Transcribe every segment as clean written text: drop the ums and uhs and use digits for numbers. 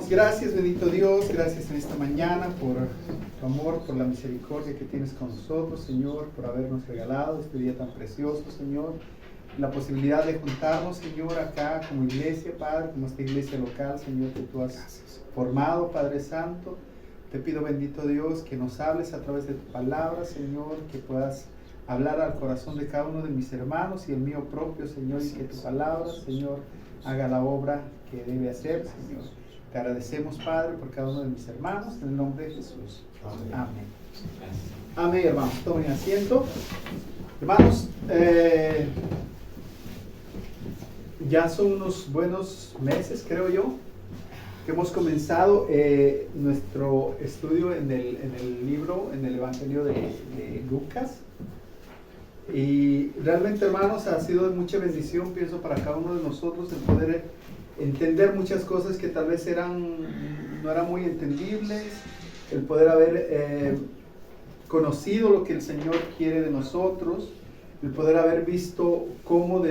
Gracias, bendito Dios, gracias en esta mañana por tu amor, por la misericordia que tienes con nosotros, Señor, por habernos regalado este día tan precioso, Señor, la posibilidad de juntarnos, Señor, acá como iglesia, Padre, como esta iglesia local, Señor, que tú has formado, Padre Santo. Te pido, bendito Dios, que nos hables a través de tu palabra, Señor, que puedas hablar al corazón de cada uno de mis hermanos y el mío propio, Señor, y que tu palabra, Señor, haga la obra que debe hacer, Señor. Te agradecemos, Padre, por cada uno de mis hermanos, en el nombre de Jesús. Amén. Amén, hermanos. Tomen asiento. Hermanos, ya son unos buenos meses, creo yo, que hemos comenzado nuestro estudio en el libro, en el Evangelio de Lucas. Y realmente, hermanos, ha sido de mucha bendición, pienso, para cada uno de nosotros el poder entender muchas cosas que tal vez no eran muy entendibles, el poder haber conocido lo que el Señor quiere de nosotros, el poder haber visto cómo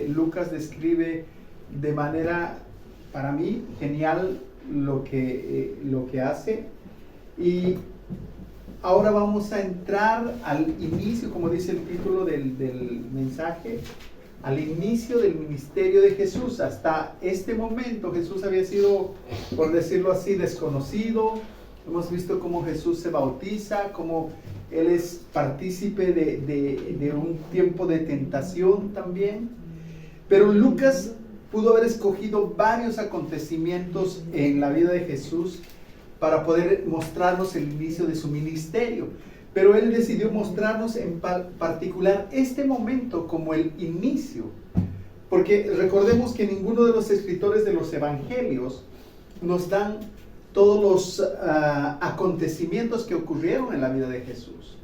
Lucas describe de manera, para mí, genial lo que hace. Y ahora vamos a entrar al inicio, como dice el título del mensaje, al inicio del ministerio de Jesús. Hasta este momento Jesús había sido, por decirlo así, desconocido. Hemos visto cómo Jesús se bautiza, cómo Él es partícipe de un tiempo de tentación también. Pero Lucas pudo haber escogido varios acontecimientos en la vida de Jesús para poder mostrarnos el inicio de su ministerio. Pero él decidió mostrarnos en particular este momento como el inicio. Porque recordemos que ninguno de los escritores de los evangelios nos dan todos los acontecimientos que ocurrieron en la vida de Jesús.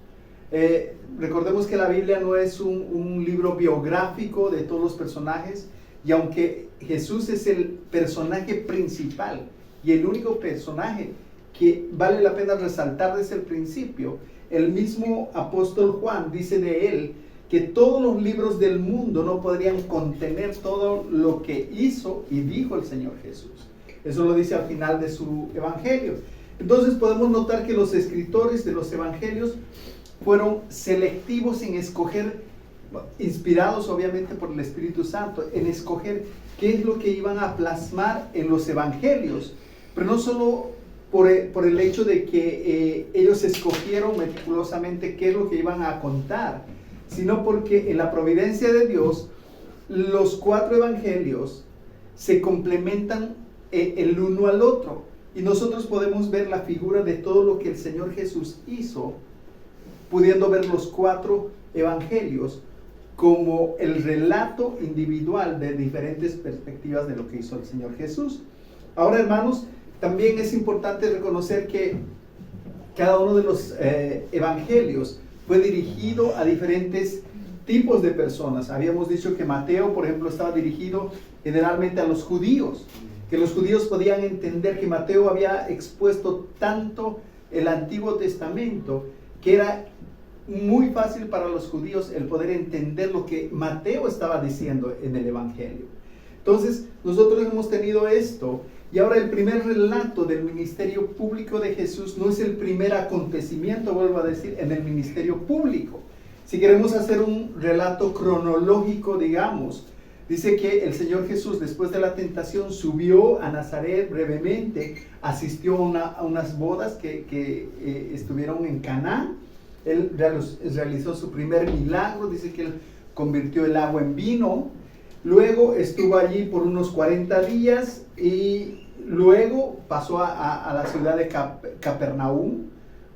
Recordemos que la Biblia no es un libro biográfico de todos los personajes. Y aunque Jesús es el personaje principal y el único personaje que vale la pena resaltar desde el principio, el mismo apóstol Juan dice de él que todos los libros del mundo no podrían contener todo lo que hizo y dijo el Señor Jesús. Eso lo dice al final de su evangelio. Entonces podemos notar que los escritores de los evangelios fueron selectivos en escoger, inspirados obviamente por el Espíritu Santo, en escoger qué es lo que iban a plasmar en los evangelios, pero no solo por el hecho de que ellos escogieron meticulosamente qué es lo que iban a contar, sino porque en la providencia de Dios los 4 evangelios se complementan el uno al otro, y nosotros podemos ver la figura de todo lo que el Señor Jesús hizo, pudiendo ver los 4 evangelios como el relato individual de diferentes perspectivas de lo que hizo el Señor Jesús. Ahora, hermanos, también es importante reconocer que cada uno de los evangelios fue dirigido a diferentes tipos de personas. Habíamos dicho que Mateo, por ejemplo, estaba dirigido generalmente a los judíos, que los judíos podían entender que Mateo había expuesto tanto el Antiguo Testamento que era muy fácil para los judíos el poder entender lo que Mateo estaba diciendo en el evangelio. Entonces, nosotros hemos tenido esto. Y ahora el primer relato del ministerio público de Jesús no es el primer acontecimiento, vuelvo a decir, en el ministerio público. Si queremos hacer un relato cronológico, digamos, dice que el Señor Jesús, después de la tentación, subió a Nazaret brevemente, asistió a unas bodas que estuvieron en Caná. Él realizó su primer milagro, dice que él convirtió el agua en vino. Luego estuvo allí por unos 40 días y luego pasó a la ciudad de Capernaum,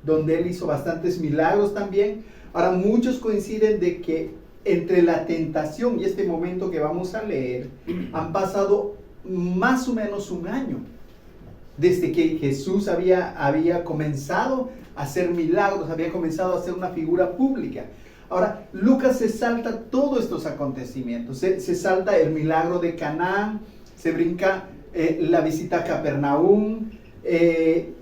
donde él hizo bastantes milagros también. Ahora, muchos coinciden de que entre la tentación y este momento que vamos a leer, han pasado más o menos un año, desde que Jesús había comenzado a hacer milagros, había comenzado a ser una figura pública. Ahora, Lucas se salta todos estos acontecimientos, se salta el milagro de Caná, se brinca la visita a Capernaum,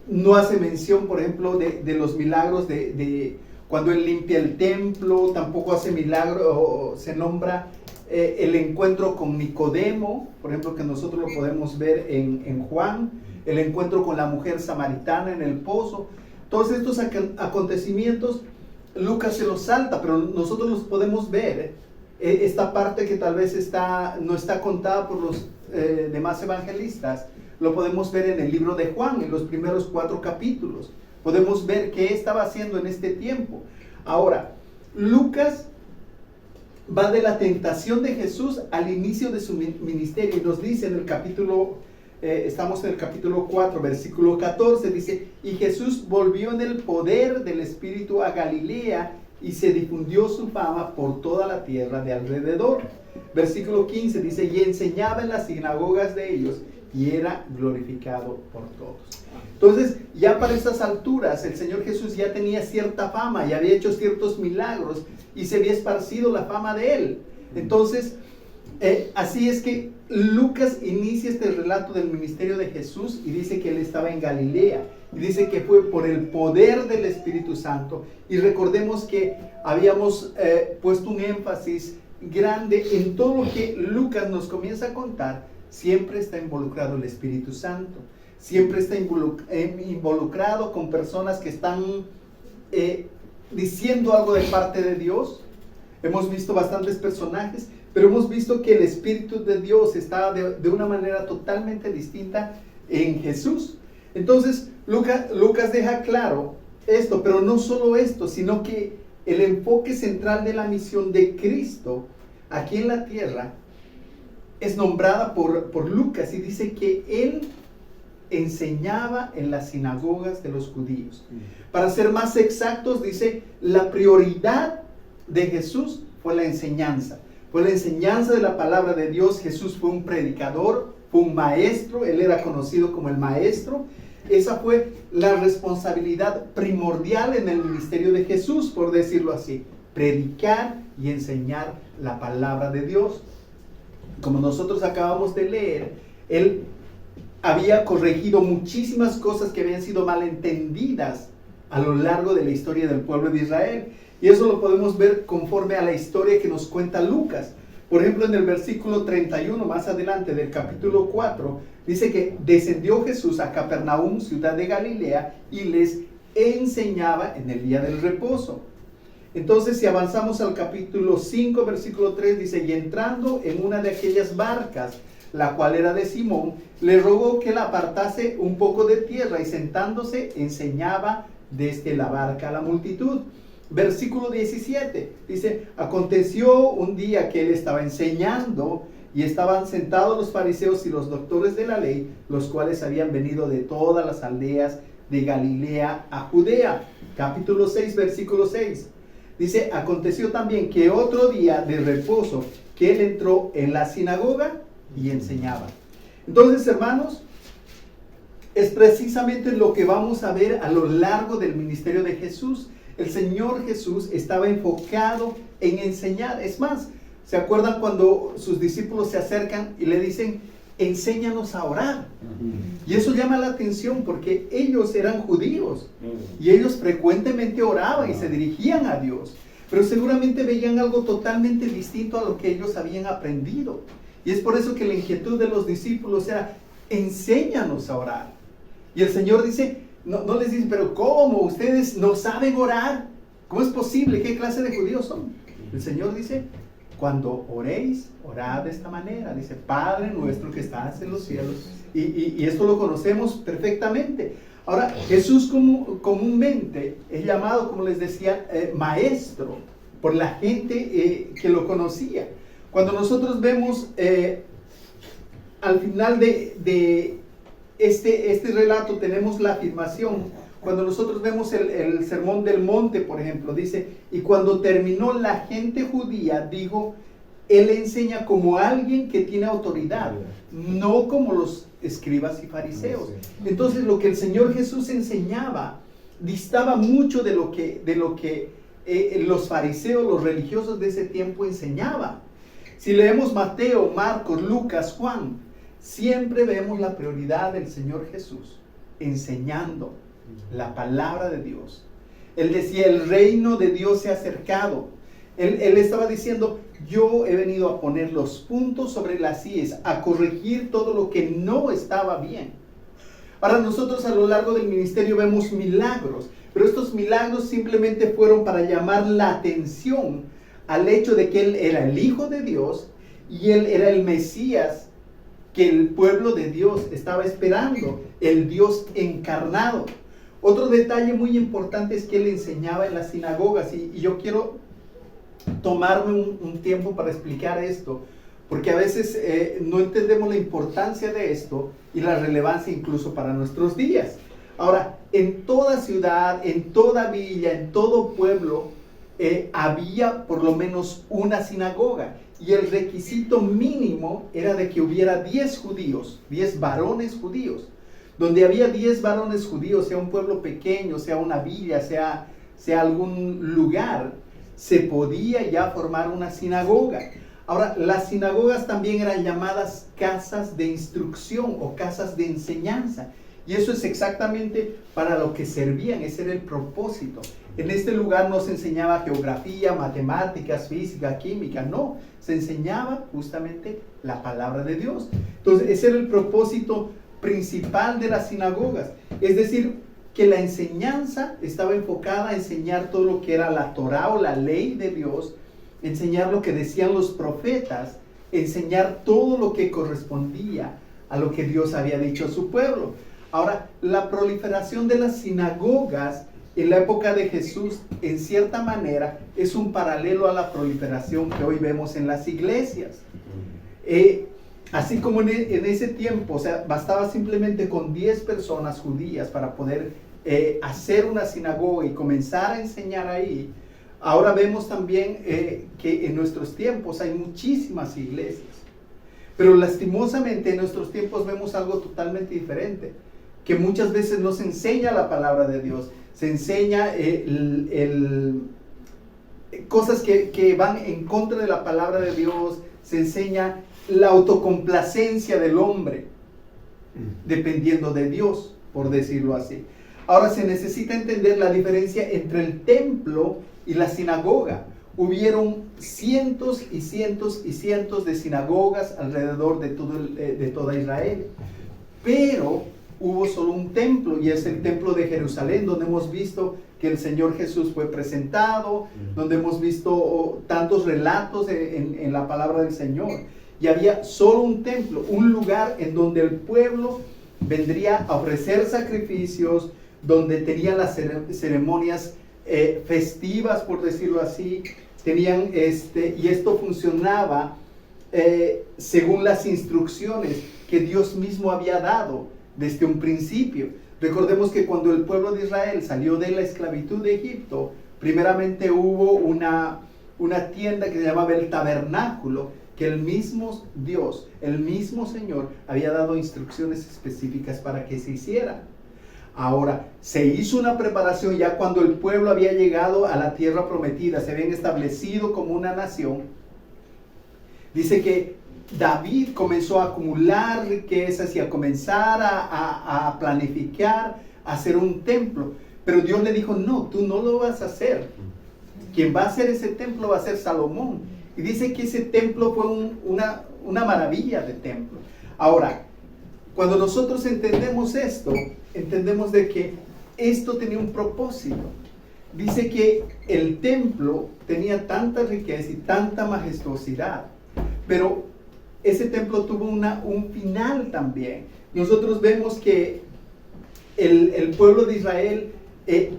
no hace mención, por ejemplo, de los milagros de cuando él limpia el templo, tampoco hace milagro, se nombra el encuentro con Nicodemo, por ejemplo, que nosotros lo podemos ver en Juan, el encuentro con la mujer samaritana en el pozo. Todos estos acontecimientos Lucas se los salta, pero nosotros los podemos ver. Esta parte que tal vez no está contada por los demás evangelistas, lo podemos ver en el libro de Juan, en los primeros 4 capítulos. Podemos ver qué estaba haciendo en este tiempo. Ahora, Lucas va de la tentación de Jesús al inicio de su ministerio y nos dice en el capítulo, estamos en el capítulo 4, versículo 14, dice: y Jesús volvió en el poder del Espíritu a Galilea y se difundió su fama por toda la tierra de alrededor. Versículo 15 dice: y enseñaba en las sinagogas de ellos y era glorificado por todos. Entonces, ya para estas alturas, el Señor Jesús ya tenía cierta fama, ya había hecho ciertos milagros y se había esparcido la fama de él. Entonces, así es que Lucas inicia este relato del ministerio de Jesús y dice que él estaba en Galilea. Y dice que fue por el poder del Espíritu Santo. Y recordemos que habíamos puesto un énfasis grande en todo lo que Lucas nos comienza a contar. Siempre está involucrado el Espíritu Santo. Siempre está involucrado con personas que están diciendo algo de parte de Dios. Hemos visto bastantes personajes, pero hemos visto que el Espíritu de Dios está de una manera totalmente distinta en Jesús. Entonces, Lucas deja claro esto, pero no solo esto, sino que el enfoque central de la misión de Cristo aquí en la tierra es nombrada por Lucas y dice que él enseñaba en las sinagogas de los judíos. Para ser más exactos, dice, la prioridad de Jesús fue la enseñanza. Fue la enseñanza de la palabra de Dios. Jesús fue un predicador, fue un maestro, él era conocido como el maestro. Esa fue la responsabilidad primordial en el ministerio de Jesús, por decirlo así, predicar y enseñar la palabra de Dios. Como nosotros acabamos de leer, él había corregido muchísimas cosas que habían sido malentendidas a lo largo de la historia del pueblo de Israel. Y eso lo podemos ver conforme a la historia que nos cuenta Lucas. Por ejemplo, en el versículo 31, más adelante del capítulo 4, dice que descendió Jesús a Capernaum, ciudad de Galilea, y les enseñaba en el día del reposo. Entonces, si avanzamos al capítulo 5, versículo 3, dice: y entrando en una de aquellas barcas, la cual era de Simón, le rogó que la apartase un poco de tierra, y sentándose enseñaba desde la barca a la multitud. Versículo 17, dice: aconteció un día que él estaba enseñando, y estaban sentados los fariseos y los doctores de la ley, los cuales habían venido de todas las aldeas de Galilea a Judea. Capítulo 6, versículo 6. Dice: aconteció también que otro día de reposo, que él entró en la sinagoga y enseñaba. Entonces, hermanos, es precisamente lo que vamos a ver a lo largo del ministerio de Jesús. El Señor Jesús estaba enfocado en enseñar. Es más, ¿se acuerdan cuando sus discípulos se acercan y le dicen: enséñanos a orar? Y eso llama la atención porque ellos eran judíos y ellos frecuentemente oraban y se dirigían a Dios, pero seguramente veían algo totalmente distinto a lo que ellos habían aprendido. Y es por eso que la inquietud de los discípulos era: enséñanos a orar. Y el Señor dice, no les dice: pero ¿cómo? ¿Ustedes no saben orar? ¿Cómo es posible? ¿Qué clase de judíos son? El Señor dice: cuando oréis, orad de esta manera. Dice: Padre nuestro que estás en los cielos. Y esto lo conocemos perfectamente. Ahora, Jesús comúnmente es llamado, como les decía, maestro, por la gente que lo conocía. Cuando nosotros vemos al final de este relato, tenemos la afirmación. Cuando nosotros vemos el Sermón del Monte, por ejemplo, dice: y cuando terminó, la gente judía dijo: él enseña como alguien que tiene autoridad, no como los escribas y fariseos. Entonces, lo que el Señor Jesús enseñaba distaba mucho de lo que los fariseos, los religiosos de ese tiempo enseñaban. Si leemos Mateo, Marcos, Lucas, Juan, siempre vemos la prioridad del Señor Jesús enseñando la palabra de Dios. Él decía: el reino de Dios se ha acercado. Él estaba diciendo: yo he venido a poner los puntos sobre las íes, a corregir todo lo que no estaba bien. Ahora nosotros a lo largo del ministerio vemos milagros, pero estos milagros simplemente fueron para llamar la atención al hecho de que Él era el Hijo de Dios y Él era el Mesías que el pueblo de Dios estaba esperando, el Dios encarnado. Otro detalle muy importante es que Él enseñaba en las sinagogas y yo quiero tomarme un tiempo para explicar esto, porque a veces no entendemos la importancia de esto y la relevancia incluso para nuestros días. Ahora, en toda ciudad, en toda villa, en todo pueblo, había por lo menos una sinagoga. Y el requisito mínimo era de que hubiera 10 judíos, 10 varones judíos. Donde había 10 varones judíos, sea un pueblo pequeño, sea una villa, sea algún lugar, se podía ya formar una sinagoga. Ahora, las sinagogas también eran llamadas casas de instrucción o casas de enseñanza. Y eso es exactamente para lo que servían, ese era el propósito. En este lugar no se enseñaba geografía, matemáticas, física, química, no. Se enseñaba justamente la palabra de Dios. Entonces, ese era el propósito principal de las sinagogas. Es decir, que la enseñanza estaba enfocada a enseñar todo lo que era la Torá o la ley de Dios, enseñar lo que decían los profetas, enseñar todo lo que correspondía a lo que Dios había dicho a su pueblo. Ahora, la proliferación de las sinagogas en la época de Jesús, en cierta manera, es un paralelo a la proliferación que hoy vemos en las iglesias. Así como en ese tiempo, o sea, bastaba simplemente con 10 personas judías para poder hacer una sinagoga y comenzar a enseñar ahí. Ahora vemos también que en nuestros tiempos hay muchísimas iglesias. Pero lastimosamente en nuestros tiempos vemos algo totalmente diferente, que muchas veces no se enseña la palabra de Dios, se enseña cosas que van en contra de la palabra de Dios, se enseña la autocomplacencia del hombre, dependiendo de Dios, por decirlo así. Ahora se necesita entender la diferencia entre el templo y la sinagoga. Hubieron cientos y cientos y cientos de sinagogas alrededor de toda Israel, pero hubo solo un templo, y es el templo de Jerusalén, donde hemos visto que el Señor Jesús fue presentado, donde hemos visto tantos relatos en la palabra del Señor. Y había solo un templo, un lugar en donde el pueblo vendría a ofrecer sacrificios, donde tenían las ceremonias festivas, por decirlo así, tenían y esto funcionaba según las instrucciones que Dios mismo había dado desde un principio. Recordemos que cuando el pueblo de Israel salió de la esclavitud de Egipto, primeramente hubo una tienda que se llamaba el tabernáculo, que el mismo Dios, el mismo Señor, había dado instrucciones específicas para que se hiciera. Ahora, se hizo una preparación ya cuando el pueblo había llegado a la tierra prometida, se habían establecido como una nación. Dice que David comenzó a acumular riquezas y a comenzar a planificar, a hacer un templo. Pero Dios le dijo, no, tú no lo vas a hacer. Quien va a hacer ese templo va a ser Salomón. Y dice que ese templo fue una maravilla de templo. Ahora, cuando nosotros entendemos esto, entendemos de que esto tenía un propósito. Dice que el templo tenía tanta riqueza y tanta majestuosidad, pero ese templo tuvo un final también. Nosotros vemos que el pueblo de Israel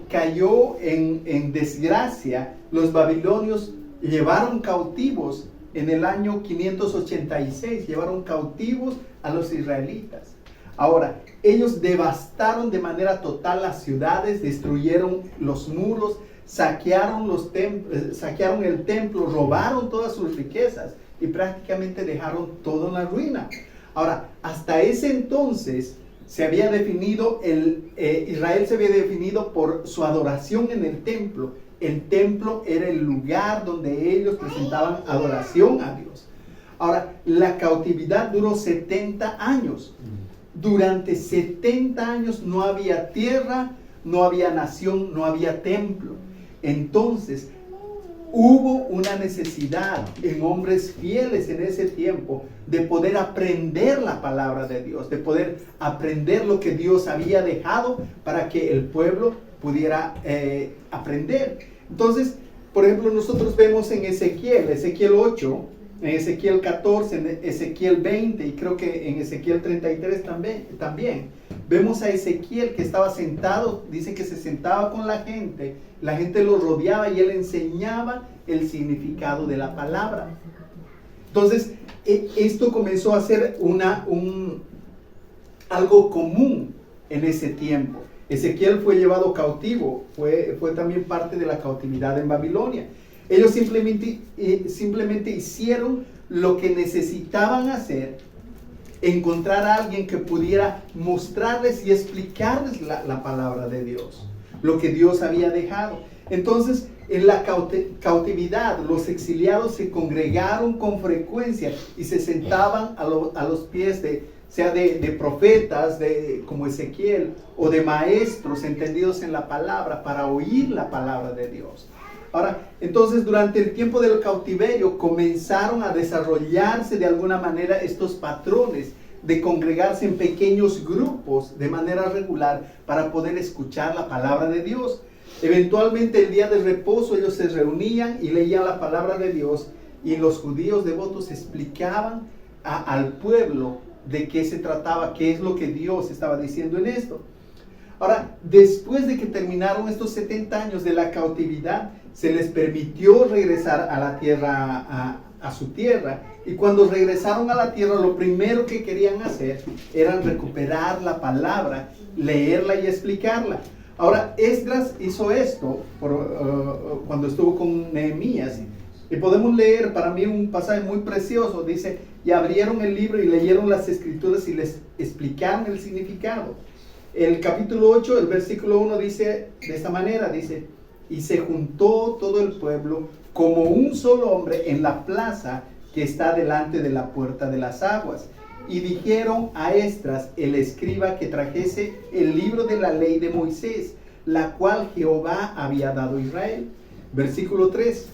cayó en desgracia. Los babilonios llevaron cautivos en el año 586, llevaron cautivos a los israelitas. Ahora, ellos devastaron de manera total las ciudades, destruyeron los muros, saquearon el templo, robaron todas sus riquezas y prácticamente dejaron todo en la ruina. Ahora, hasta ese entonces se había definido, Israel se había definido por su adoración en el templo. El templo era el lugar donde ellos presentaban adoración a Dios. Ahora, la cautividad duró 70 años. Durante 70 años no había tierra, no había nación, no había templo. Entonces, Hubo una necesidad en hombres fieles en ese tiempo de poder aprender la palabra de Dios, de poder aprender lo que Dios había dejado para que el pueblo pudiera aprender. Entonces, por ejemplo, nosotros vemos en Ezequiel 8, en Ezequiel 14, en Ezequiel 20 y creo que en Ezequiel 33 también. Vemos a Ezequiel que estaba sentado, dice que se sentaba con la gente lo rodeaba y él enseñaba el significado de la palabra. Entonces, esto comenzó a ser algo común en ese tiempo. Ezequiel fue llevado cautivo, fue también parte de la cautividad en Babilonia. Ellos simplemente hicieron lo que necesitaban hacer, encontrar a alguien que pudiera mostrarles y explicarles la palabra de Dios, lo que Dios había dejado. Entonces, en la cautividad, los exiliados se congregaron con frecuencia y se sentaban a los pies de profetas como Ezequiel o de maestros entendidos en la palabra para oír la palabra de Dios. Ahora, entonces durante el tiempo del cautiverio comenzaron a desarrollarse de alguna manera estos patrones de congregarse en pequeños grupos de manera regular para poder escuchar la palabra de Dios. Eventualmente el día de reposo ellos se reunían y leían la palabra de Dios y los judíos devotos explicaban al pueblo de qué se trataba, qué es lo que Dios estaba diciendo en esto. Ahora, después de que terminaron estos 70 años de la cautividad, se les permitió regresar a la tierra, a su tierra. Y cuando regresaron a la tierra, lo primero que querían hacer era recuperar la palabra, leerla y explicarla. Ahora, Esdras hizo esto cuando estuvo con Nehemías. Y podemos leer, para mí, un pasaje muy precioso. Dice, y abrieron el libro y leyeron las escrituras y les explicaron el significado. El capítulo 8, el versículo 1 dice de esta manera, dice, y se juntó todo el pueblo como un solo hombre en la plaza que está delante de la puerta de las aguas. Y dijeron a Esdras, el escriba, que trajese el libro de la ley de Moisés, la cual Jehová había dado a Israel. Versículo 3.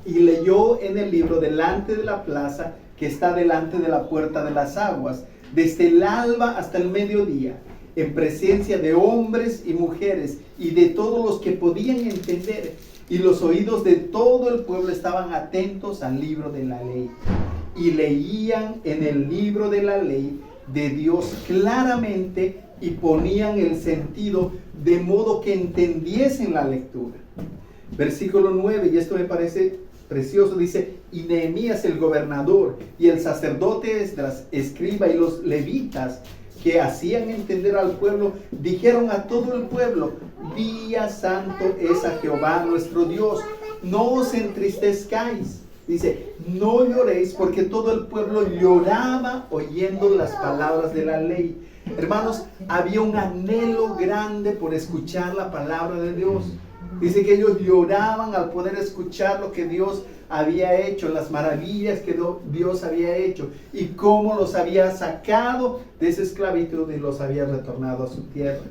Y leyó en el libro delante de la plaza que está delante de la puerta de las aguas, desde el alba hasta el mediodía, en presencia de hombres y mujeres y de todos los que podían entender. Y los oídos de todo el pueblo estaban atentos al libro de la ley. Y leían en el libro de la ley de Dios claramente y ponían el sentido de modo que entendiesen la lectura. Versículo 9, y esto me parece precioso, dice, y Nehemías el gobernador y el sacerdote Esdras, escriba, y los levitas que hacían entender al pueblo, dijeron a todo el pueblo, día santo es a Jehová nuestro Dios, no os entristezcáis. Dice, no lloréis, porque todo el pueblo lloraba oyendo las palabras de la ley. Hermanos, había un anhelo grande por escuchar la palabra de Dios. Dice que ellos lloraban al poder escuchar lo que Dios había hecho, las maravillas que Dios había hecho y cómo los había sacado de esa esclavitud y los había retornado a su tierra.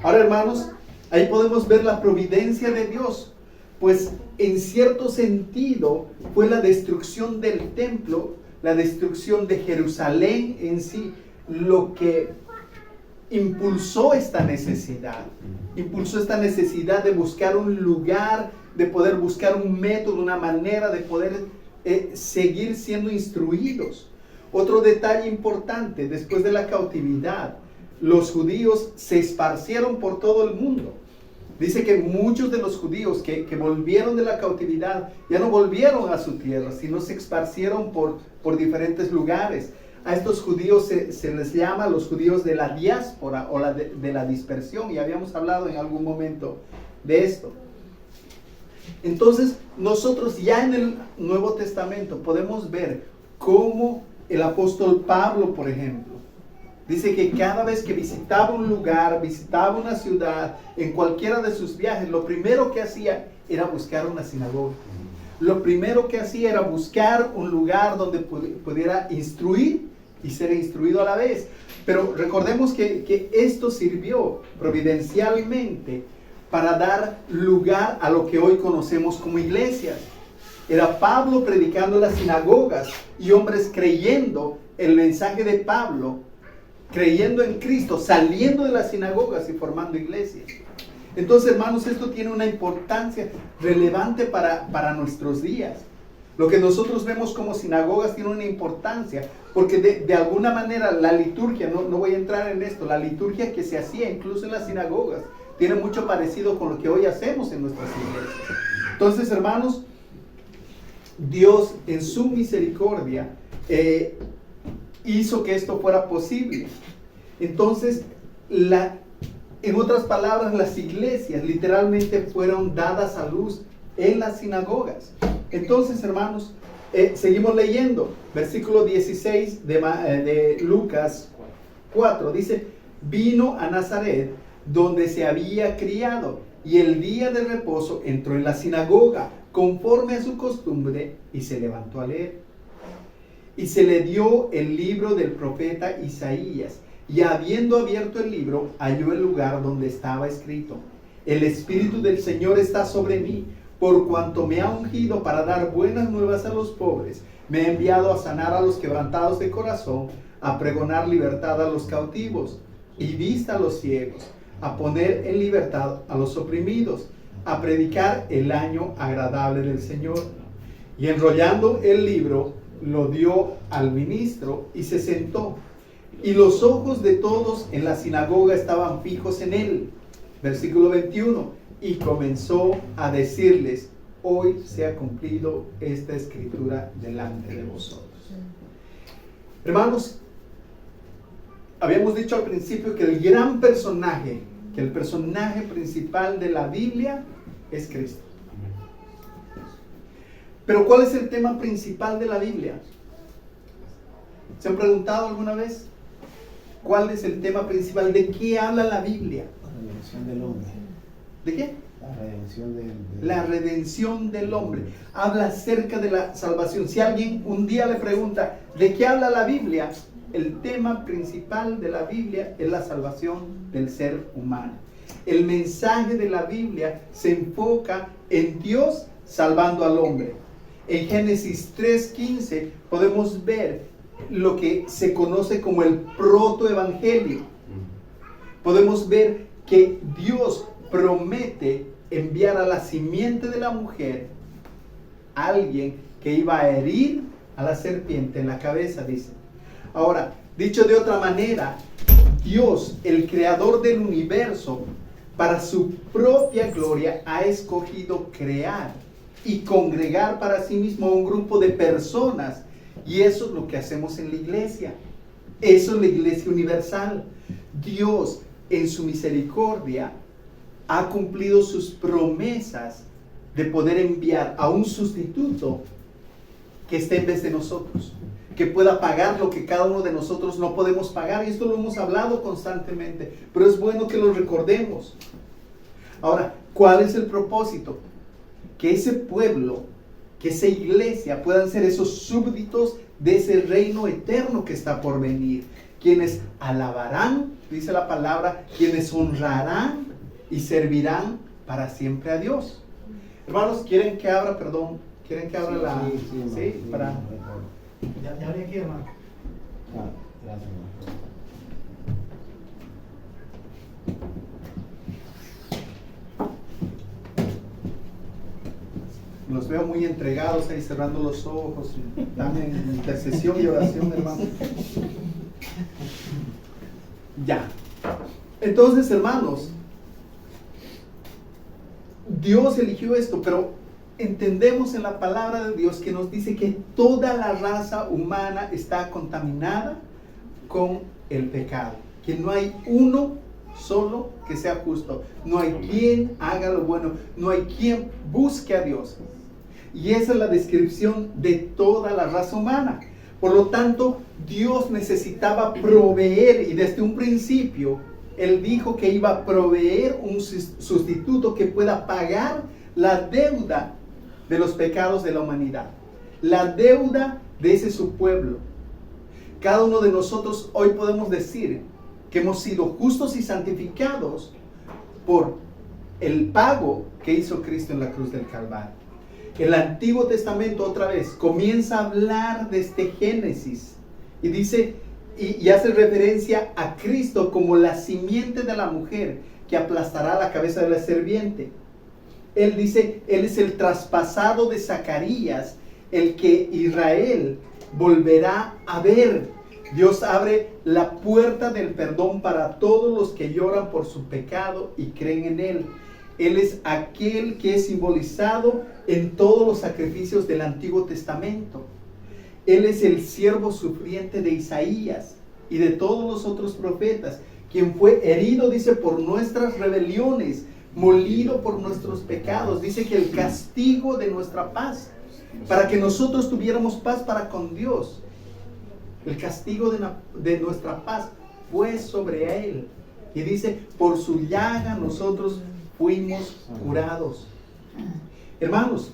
Ahora, hermanos, ahí podemos ver la providencia de Dios. Pues en cierto sentido fue la destrucción del templo, la destrucción de Jerusalén en sí, lo que impulsó esta necesidad de buscar un lugar, de poder buscar un método, una manera de poder seguir siendo instruidos. Otro detalle importante, después de la cautividad, los judíos se esparcieron por todo el mundo. Dice que muchos de los judíos que volvieron de la cautividad ya no volvieron a su tierra, sino se esparcieron por diferentes lugares. A estos judíos se les llama los judíos de la diáspora o de la dispersión, y habíamos hablado en algún momento de esto. Entonces, nosotros ya en el Nuevo Testamento podemos ver cómo el apóstol Pablo, por ejemplo, dice que cada vez que visitaba un lugar, visitaba una ciudad, en cualquiera de sus viajes, lo primero que hacía era buscar una sinagoga. Lo primero que hacía era buscar un lugar donde pudiera instruir y ser instruido a la vez. Pero recordemos que esto sirvió providencialmente para dar lugar a lo que hoy conocemos como iglesias. Era Pablo predicando en las sinagogas y hombres creyendo el mensaje de Pablo, creyendo en Cristo, saliendo de las sinagogas y formando iglesias. Entonces, hermanos, esto tiene una importancia relevante para nuestros días. Lo que nosotros vemos como sinagogas tiene una importancia, porque de alguna manera la liturgia, no voy a entrar en esto, la liturgia que se hacía incluso en las sinagogas, tiene mucho parecido con lo que hoy hacemos en nuestras iglesias. Entonces, hermanos, Dios en su misericordia hizo que esto fuera posible. Entonces, en otras palabras, las iglesias literalmente fueron dadas a luz en las sinagogas. Entonces, hermanos, seguimos leyendo. Versículo 16 de Lucas 4 dice: vino a Nazaret, donde se había criado, y el día de reposo entró en la sinagoga, conforme a su costumbre, y se levantó a leer. Y se le dio el libro del profeta Isaías, y habiendo abierto el libro, halló el lugar donde estaba escrito: el Espíritu del Señor está sobre mí, por cuanto me ha ungido para dar buenas nuevas a los pobres, me ha enviado a sanar a los quebrantados de corazón, a pregonar libertad a los cautivos y vista a los ciegos, a poner en libertad a los oprimidos, a predicar el año agradable del Señor. Y enrollando el libro, lo dio al ministro y se sentó. Y los ojos de todos en la sinagoga estaban fijos en él. Versículo 21. Y comenzó a decirles: hoy se ha cumplido esta escritura delante de vosotros. Hermanos, habíamos dicho al principio que el gran personaje, que el personaje principal de la Biblia es Cristo. Pero ¿cuál es el tema principal de la Biblia? ¿Se han preguntado alguna vez? ¿Cuál es el tema principal? ¿De qué habla la Biblia? La redención del hombre. ¿De qué? La redención del La redención del hombre. Habla acerca de la salvación. Si alguien un día le pregunta, ¿de qué habla la Biblia? El tema principal de la Biblia es la salvación del ser humano. El mensaje de la Biblia se enfoca en Dios salvando al hombre. En Génesis 3:15 podemos ver lo que se conoce como el protoevangelio. Podemos ver que Dios promete enviar a la simiente de la mujer a alguien que iba a herir a la serpiente en la cabeza, dice. Ahora, dicho de otra manera, Dios, el creador del universo, para su propia gloria, ha escogido crear y congregar para sí mismo a un grupo de personas. Y eso es lo que hacemos en la iglesia. Eso es la iglesia universal. Dios, en su misericordia, ha cumplido sus promesas de poder enviar a un sustituto que esté en vez de nosotros, que pueda pagar lo que cada uno de nosotros no podemos pagar. Y esto lo hemos hablado constantemente, pero es bueno que lo recordemos. Ahora, ¿cuál es el propósito? Que ese pueblo, que esa iglesia puedan ser esos súbditos de ese reino eterno que está por venir, quienes alabarán, dice la palabra, quienes honrarán y servirán para siempre a Dios. Hermanos, ¿quieren que abra, ¿quieren que abra la... Sí, para... Ya abrí aquí, hermano. Gracias, hermano. Los veo muy entregados ahí, cerrando los ojos, están en intercesión y oración, hermano. Ya. Entonces, hermanos, Dios eligió esto, pero entendemos en la palabra de Dios que nos dice que toda la raza humana está contaminada con el pecado, que no hay uno solo que sea justo, no hay quien haga lo bueno, no hay quien busque a Dios. Y esa es la descripción de toda la raza humana. Por lo tanto, Dios necesitaba proveer, y desde un principio Él dijo que iba a proveer un sustituto que pueda pagar la deuda de los pecados de la humanidad, la deuda de ese su pueblo. Cada uno de nosotros hoy podemos decir que hemos sido justos y santificados por el pago que hizo Cristo en la cruz del Calvario. El Antiguo Testamento otra vez comienza a hablar de este Génesis y dice, y hace referencia a Cristo como la simiente de la mujer que aplastará la cabeza de la serpiente. Él dice, Él es el traspasado de Zacarías, el que Israel volverá a ver. Dios abre la puerta del perdón para todos los que lloran por su pecado y creen en Él. Él es aquel que es simbolizado en todos los sacrificios del Antiguo Testamento. Él es el siervo sufriente de Isaías y de todos los otros profetas, quien fue herido, dice, por nuestras rebeliones, molido por nuestros pecados. Dice que el castigo de nuestra paz, para que nosotros tuviéramos paz para con Dios. El castigo de nuestra paz fue sobre Él. Y dice, por su llaga nosotros fuimos curados. Hermanos,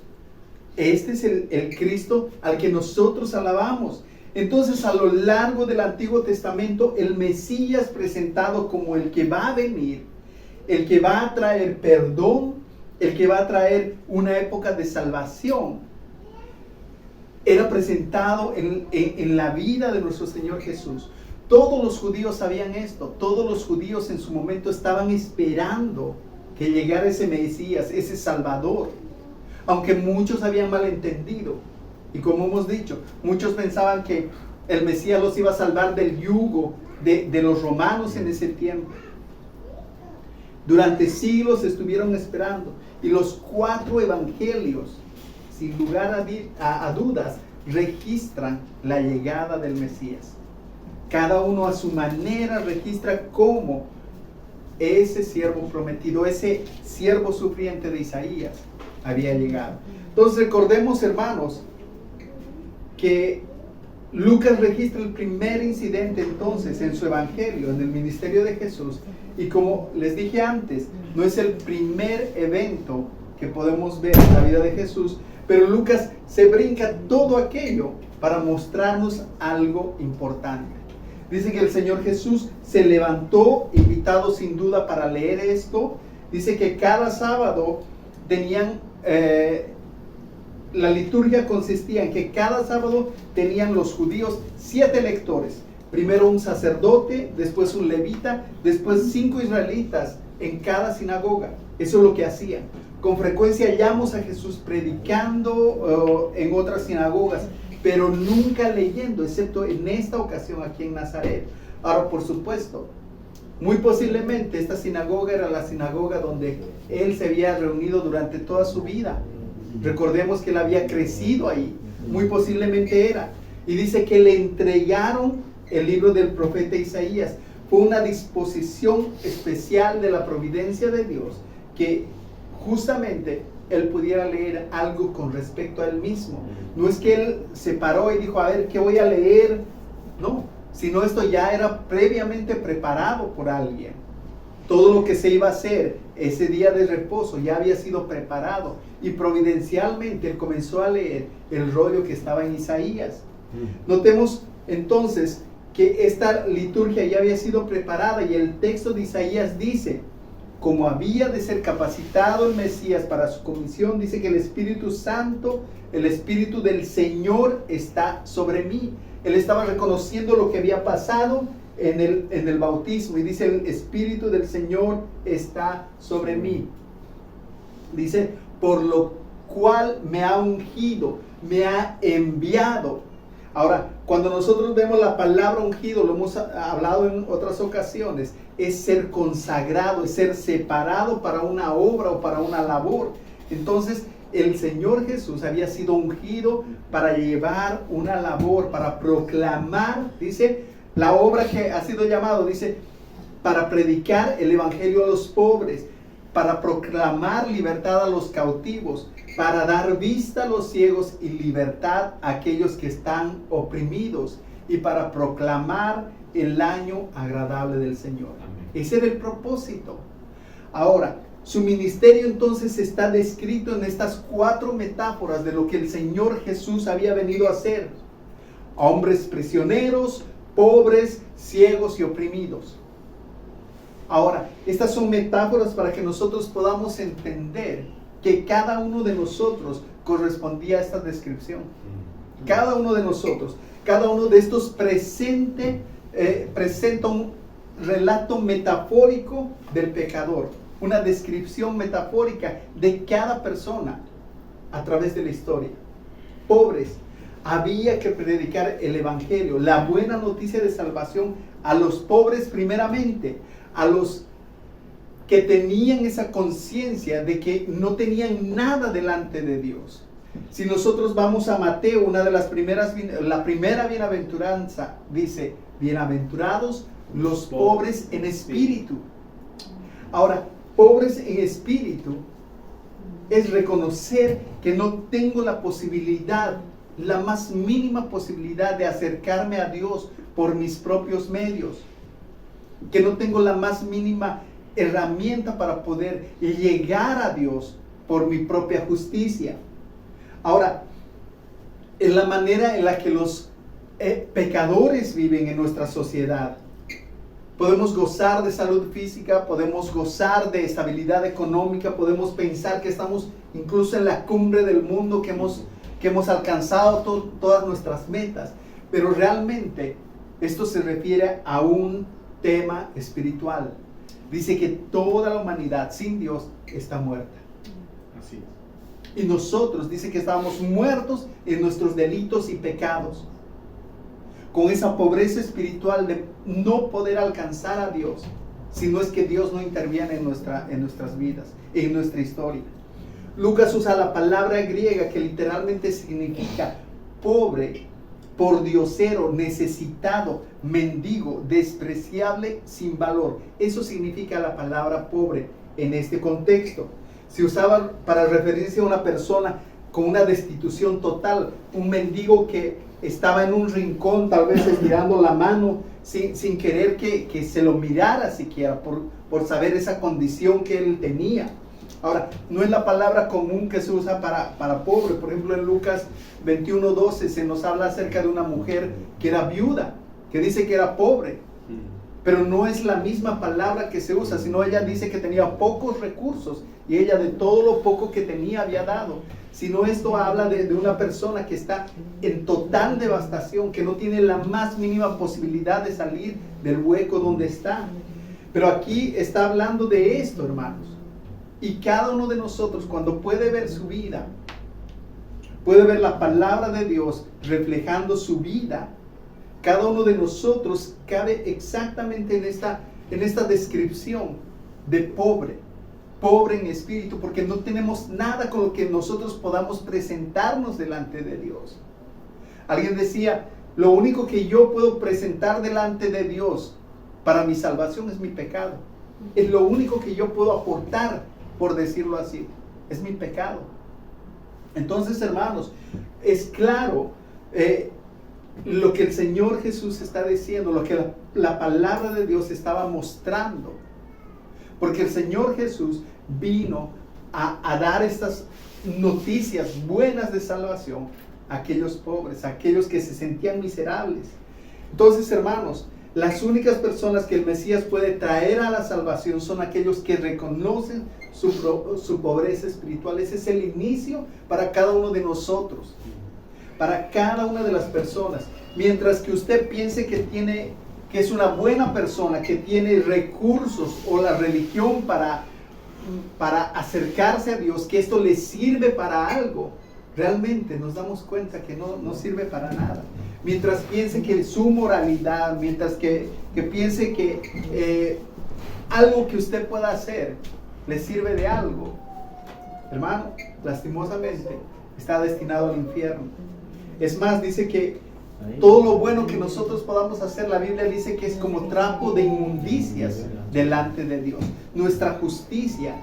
este es el Cristo al que nosotros alabamos. Entonces, a lo largo del Antiguo Testamento, el Mesías presentado como el que va a venir, el que va a traer perdón, el que va a traer una época de salvación, era presentado en la vida de nuestro Señor Jesús. Todos los judíos sabían esto. Todos los judíos en su momento estaban esperando que llegara ese Mesías, ese Salvador. Aunque muchos habían malentendido. Y como hemos dicho, muchos pensaban que el Mesías los iba a salvar del yugo de los romanos en ese tiempo. Durante siglos estuvieron esperando. Y los 4 evangelios, sin lugar a dudas, registran la llegada del Mesías. Cada uno a su manera registra cómo ese siervo prometido, ese siervo sufriente de Isaías, había llegado. Entonces recordemos, hermanos, que Lucas registra el primer incidente entonces en su evangelio, en el ministerio de Jesús. Y como les dije antes, no es el primer evento que podemos ver en la vida de Jesús, pero Lucas se brinca todo aquello para mostrarnos algo importante. Dice que el Señor Jesús se levantó, invitado sin duda para leer esto. Dice que cada sábado tenían, la liturgia consistía en que cada sábado tenían los judíos 7 lectores. Primero un sacerdote, después un levita, después 5 israelitas en cada sinagoga. Eso es lo que hacían. Con frecuencia hallamos a Jesús predicando en otras sinagogas, pero nunca leyendo, excepto en esta ocasión aquí en Nazaret. Ahora, por supuesto, muy posiblemente esta sinagoga era la sinagoga donde Él se había reunido durante toda su vida. Recordemos que Él había crecido ahí, muy posiblemente era. Y dice que le entregaron el libro del profeta Isaías. Fue una disposición especial de la providencia de Dios, que justamente Él pudiera leer algo con respecto a Él mismo. No es que Él se paró y dijo, a ver, ¿qué voy a leer? No, sino esto ya era previamente preparado por alguien. Todo lo que se iba a hacer ese día de reposo ya había sido preparado. Y providencialmente Él comenzó a leer el rollo que estaba en Isaías. Notemos entonces que esta liturgia ya había sido preparada y el texto de Isaías dice, como había de ser capacitado el Mesías para su comisión, dice que el Espíritu Santo, el Espíritu del Señor está sobre mí. Él estaba reconociendo lo que había pasado en el bautismo y dice, el Espíritu del Señor está sobre mí. Dice, por lo cual me ha ungido, me ha enviado. Ahora, cuando nosotros vemos la palabra ungido, lo hemos hablado en otras ocasiones, es ser consagrado, es ser separado para una obra o para una labor. Entonces, el Señor Jesús había sido ungido para llevar una labor, para proclamar, dice, la obra que ha sido llamado, dice, para predicar el evangelio a los pobres, para proclamar libertad a los cautivos, para dar vista a los ciegos y libertad a aquellos que están oprimidos, y para proclamar el año agradable del Señor. Amén. Ese era el propósito. Ahora, su ministerio entonces está descrito en estas 4 metáforas de lo que el Señor Jesús había venido a hacer. Hombres prisioneros, pobres, ciegos y oprimidos. Ahora, estas son metáforas para que nosotros podamos entender que cada uno de nosotros correspondía a esta descripción. Cada uno de nosotros, cada uno de estos presenta un relato metafórico del pecador, una descripción metafórica de cada persona a través de la historia. Pobres, había que predicar el evangelio, la buena noticia de salvación a los pobres primeramente, a los que tenían esa conciencia de que no tenían nada delante de Dios. Si nosotros vamos a Mateo, una de las primeras, la primera bienaventuranza dice: bienaventurados los pobres en espíritu. Ahora, pobres en espíritu es reconocer que no tengo la posibilidad, la más mínima posibilidad de acercarme a Dios por mis propios medios, que no tengo la más mínima herramienta para poder llegar a Dios por mi propia justicia. Ahora, en la manera en la que los pecadores viven en nuestra sociedad, podemos gozar de salud física, podemos gozar de estabilidad económica, podemos pensar que estamos incluso en la cumbre del mundo, que hemos alcanzado todas nuestras metas, pero realmente esto se refiere a un tema espiritual. Dice que toda la humanidad sin Dios está muerta. Así es. Y nosotros, dice que estábamos muertos en nuestros delitos y pecados, con esa pobreza espiritual de no poder alcanzar a Dios, si no es que Dios no interviene en nuestras vidas, en nuestra historia. Lucas usa la palabra griega que literalmente significa pobre, pordiosero, necesitado, mendigo, despreciable, sin valor. Eso significa la palabra pobre en este contexto. Se usaba para referirse a una persona con una destitución total, un mendigo que estaba en un rincón, tal vez estirando la mano, sin querer que se lo mirara siquiera, por saber esa condición que él tenía. Ahora, no es la palabra común que se usa para pobre. Por ejemplo, en Lucas 21:12 se nos habla acerca de una mujer que era viuda, que dice que era pobre, pero no es la misma palabra que se usa, sino ella dice que tenía pocos recursos y ella de todo lo poco que tenía había dado. Sino esto habla de una persona que está en total devastación, que no tiene la más mínima posibilidad de salir del hueco donde está. Pero aquí está hablando de esto, hermanos. Y cada uno de nosotros, cuando puede ver su vida, puede ver la palabra de Dios reflejando su vida, cada uno de nosotros cabe exactamente en esta descripción de pobre en espíritu, porque no tenemos nada con lo que nosotros podamos presentarnos delante de Dios. Alguien decía: lo único que yo puedo presentar delante de Dios para mi salvación es mi pecado. Es lo único que yo puedo aportar, por decirlo así, es mi pecado. Entonces, hermanos, es claro lo que el Señor Jesús está diciendo, lo que la palabra de Dios estaba mostrando. Porque el Señor Jesús vino a dar estas noticias buenas de salvación a aquellos pobres, a aquellos que se sentían miserables. Entonces, hermanos, las únicas personas que el Mesías puede traer a la salvación son aquellos que reconocen su pobreza espiritual. Ese es el inicio para cada uno de nosotros, para cada una de las personas. Mientras que usted piense que es una buena persona, que tiene recursos o la religión para acercarse a Dios, que esto le sirve para algo, realmente nos damos cuenta que no sirve para nada. Mientras piense que su moralidad, mientras que piense que algo que usted pueda hacer le sirve de algo, hermano, lastimosamente está destinado al infierno. Es más, dice que todo lo bueno que nosotros podamos hacer, la Biblia dice que es como trapo de inmundicias delante de Dios. Nuestra justicia,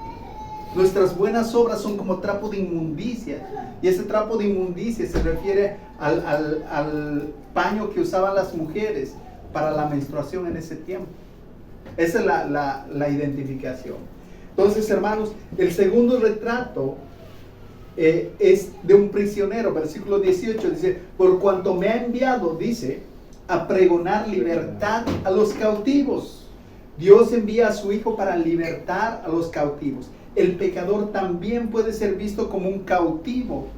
nuestras buenas obras son como trapo de inmundicia. Y ese trapo de inmundicia se refiere al paño que usaban las mujeres para la menstruación en ese tiempo. Esa es la identificación. Entonces, hermanos, el segundo retrato es de un prisionero. Versículo 18 dice: por cuanto me ha enviado, dice, a pregonar libertad a los cautivos. Dios envía a su Hijo para libertar a los cautivos. El pecador también puede ser visto como un cautivo,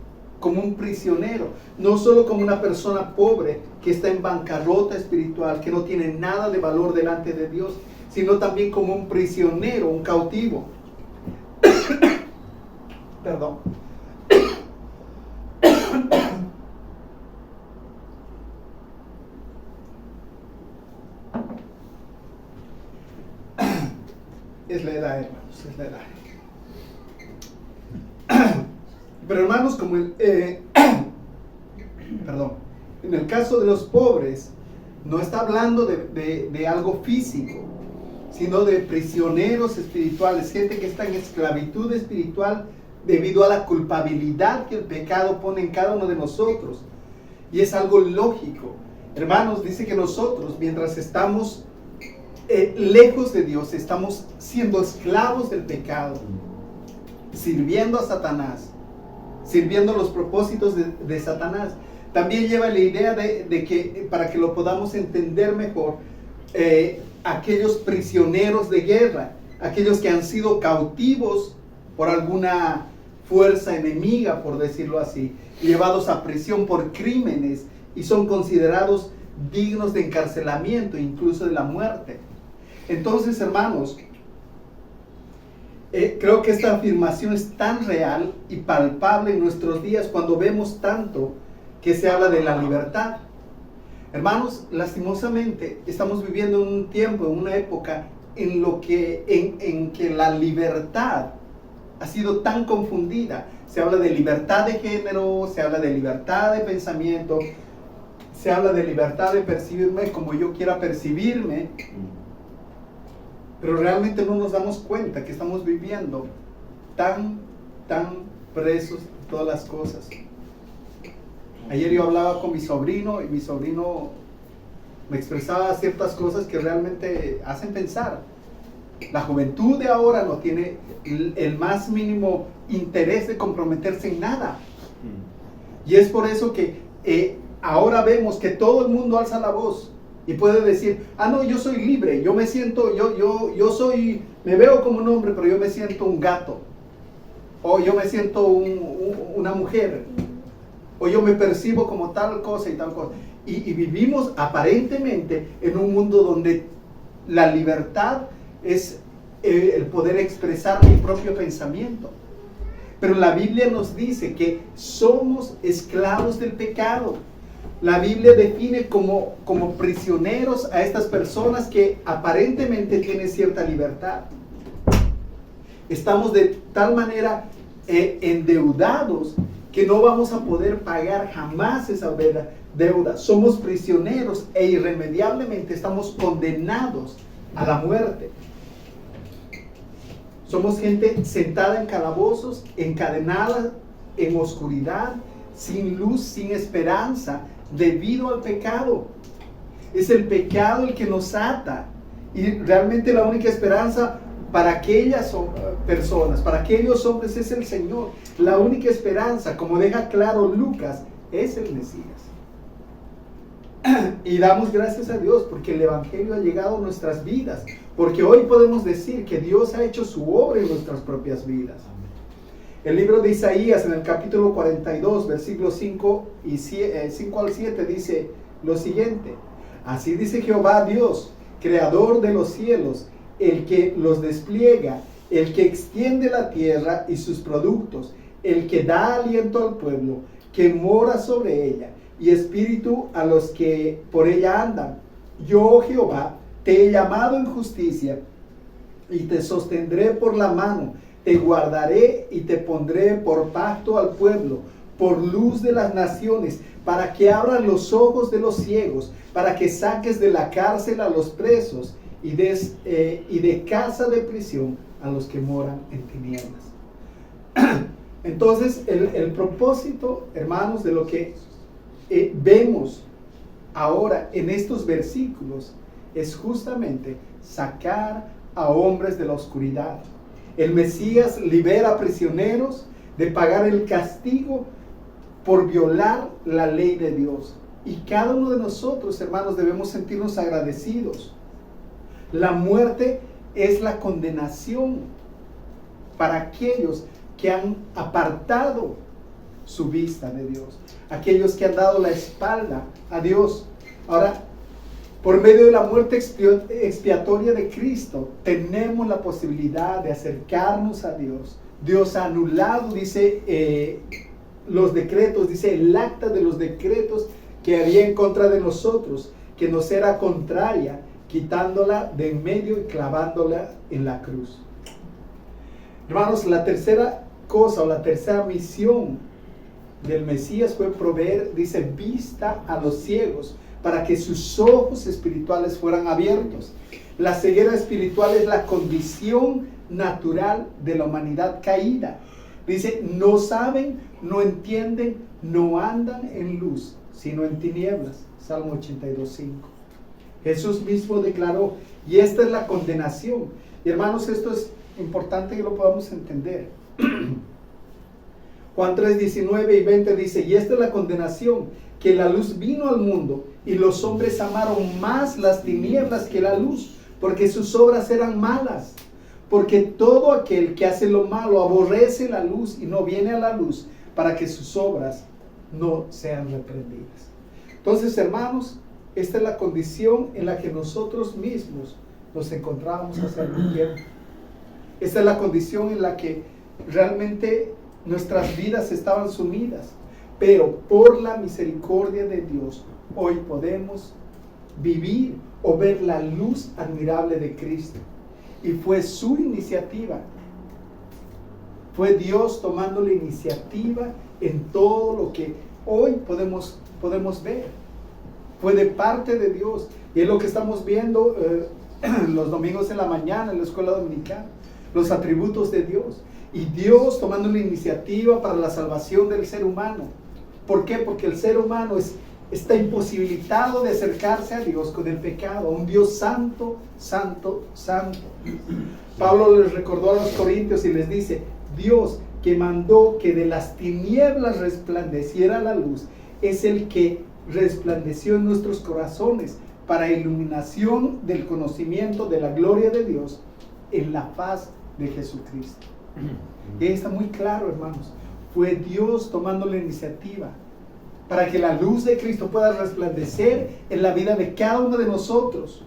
como un prisionero, no solo como una persona pobre que está en bancarrota espiritual, que no tiene nada de valor delante de Dios, sino también como un prisionero, un cautivo. Perdón. Es la edad, hermanos, es la edad. Pero hermanos, como perdón, en el caso de los pobres, no está hablando de algo físico, sino de prisioneros espirituales, gente que está en esclavitud espiritual debido a la culpabilidad que el pecado pone en cada uno de nosotros. Y es algo lógico. Hermanos, dice que nosotros, mientras estamos lejos de Dios, estamos siendo esclavos del pecado, sirviendo a Satanás, sirviendo los propósitos de Satanás. También lleva la idea de que, para que lo podamos entender mejor, aquellos prisioneros de guerra, aquellos que han sido cautivos por alguna fuerza enemiga, por decirlo así, llevados a prisión por crímenes y son considerados dignos de encarcelamiento, incluso de la muerte. Entonces, hermanos, creo que esta afirmación es tan real y palpable en nuestros días cuando vemos tanto que se habla de la libertad. Hermanos, lastimosamente estamos viviendo en un tiempo, en una época en que la libertad ha sido tan confundida. Se habla de libertad de género, se habla de libertad de pensamiento, se habla de libertad de percibirme como yo quiera percibirme, pero realmente no nos damos cuenta que estamos viviendo tan presos de todas las cosas. Ayer yo hablaba con mi sobrino y mi sobrino me expresaba ciertas cosas que realmente hacen pensar. La juventud de ahora no tiene el más mínimo interés de comprometerse en nada. Y es por eso que ahora vemos que todo el mundo alza la voz y puede decir, no, yo soy libre, yo me siento, yo soy, me veo como un hombre, pero yo me siento un gato, o yo me siento una mujer, o yo me percibo como tal cosa y tal cosa. Y vivimos aparentemente en un mundo donde la libertad es el poder expresar mi propio pensamiento. Pero la Biblia nos dice que somos esclavos del pecado. La Biblia define como prisioneros a estas personas que aparentemente tienen cierta libertad. Estamos de tal manera endeudados que no vamos a poder pagar jamás esa deuda. Somos prisioneros e irremediablemente estamos condenados a la muerte. Somos gente sentada en calabozos, encadenada en oscuridad, sin luz, sin esperanza, debido al pecado. Es el pecado el que nos ata. Y realmente la única esperanza para aquellas personas, para aquellos hombres, es el Señor. La única esperanza, como deja claro Lucas, es el Mesías. Y damos gracias a Dios porque el Evangelio ha llegado a nuestras vidas, porque hoy podemos decir que Dios ha hecho su obra en nuestras propias vidas. El libro de Isaías, en el capítulo 42, versículos 5 al 7, dice lo siguiente: así dice Jehová Dios, creador de los cielos, el que los despliega, el que extiende la tierra y sus productos, el que da aliento al pueblo, que mora sobre ella, y espíritu a los que por ella andan. Yo, Jehová, te he llamado en justicia, y te sostendré por la mano, te guardaré y te pondré por pacto al pueblo, por luz de las naciones, para que abran los ojos de los ciegos, para que saques de la cárcel a los presos, y de casa de prisión a los que moran en tinieblas. Entonces, el propósito, hermanos, de lo que vemos ahora en estos versículos es justamente sacar a hombres de la oscuridad. El Mesías libera a prisioneros de pagar el castigo por violar la ley de Dios. Y cada uno de nosotros, hermanos, debemos sentirnos agradecidos. La muerte es la condenación para aquellos que han apartado su vista de Dios, aquellos que han dado la espalda a Dios. Ahora, por medio de la muerte expiatoria de Cristo, tenemos la posibilidad de acercarnos a Dios. Dios ha anulado, dice, los decretos, dice el acta de los decretos que había en contra de nosotros, que nos era contraria, quitándola de en medio y clavándola en la cruz. Hermanos, la tercera cosa o la tercera misión del Mesías fue proveer, dice, vista a los ciegos para que sus ojos espirituales fueran abiertos. La ceguera espiritual es la condición natural de la humanidad caída. Dice, no saben, no entienden, no andan en luz, sino en tinieblas. Salmo 82:5. Jesús mismo declaró, y esta es la condenación. Y hermanos, esto es importante que lo podamos entender. Juan 3:19 y 20 dice, y esta es la condenación, que la luz vino al mundo, y los hombres amaron más las tinieblas que la luz, porque sus obras eran malas. Porque todo aquel que hace lo malo aborrece la luz y no viene a la luz, para que sus obras no sean reprendidas. Entonces, hermanos, esta es la condición en la que nosotros mismos nos encontrábamos hace algún tiempo. Esta es la condición en la que realmente nuestras vidas estaban sumidas. Pero por la misericordia de Dios, hoy podemos vivir o ver la luz admirable de Cristo. Y fue su iniciativa. Fue Dios tomando la iniciativa en todo lo que hoy podemos ver. Fue de parte de Dios. Y es lo que estamos viendo los domingos en la mañana en la escuela dominical. Los atributos de Dios. Y Dios tomando la iniciativa para la salvación del ser humano. ¿Por qué? Porque el ser humano está imposibilitado de acercarse a Dios con el pecado, a un Dios santo, santo, santo. Pablo les recordó a los corintios y les dice, Dios que mandó que de las tinieblas resplandeciera la luz, es el que resplandeció en nuestros corazones para iluminación del conocimiento de la gloria de Dios en la faz de Jesucristo. Y ahí está muy claro, hermanos. Fue Dios tomando la iniciativa para que la luz de Cristo pueda resplandecer en la vida de cada uno de nosotros.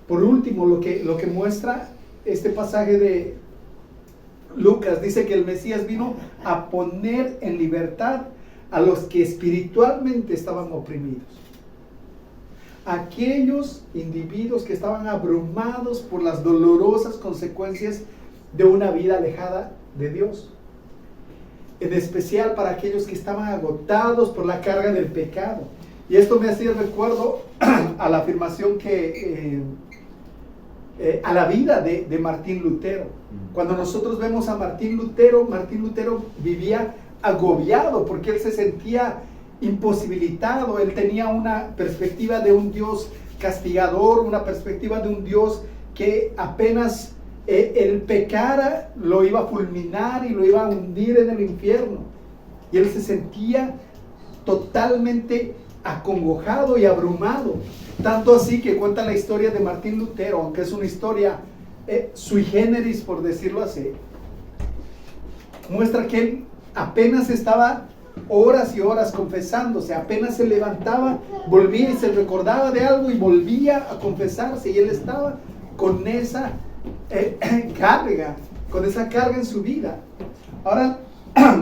Por último, lo que muestra este pasaje de Lucas, dice que el Mesías vino a poner en libertad a los que espiritualmente estaban oprimidos. Aquellos individuos que estaban abrumados por las dolorosas consecuencias de una vida alejada de Dios. En especial para aquellos que estaban agotados por la carga del pecado. Y esto me hacía recuerdo a la afirmación que a la vida de Martín Lutero. Cuando nosotros vemos a Martín Lutero vivía agobiado porque él se sentía imposibilitado. Él tenía una perspectiva de un Dios castigador, una perspectiva de un Dios que apenas el pecara lo iba a fulminar y lo iba a hundir en el infierno. Y él se sentía totalmente acongojado y abrumado. Tanto así que cuenta la historia de Martín Lutero, aunque es una historia sui generis, por decirlo así. Muestra que él apenas estaba horas y horas confesándose, apenas se levantaba, volvía y se recordaba de algo y volvía a confesarse. Y él estaba con esa carga, en su vida. Ahora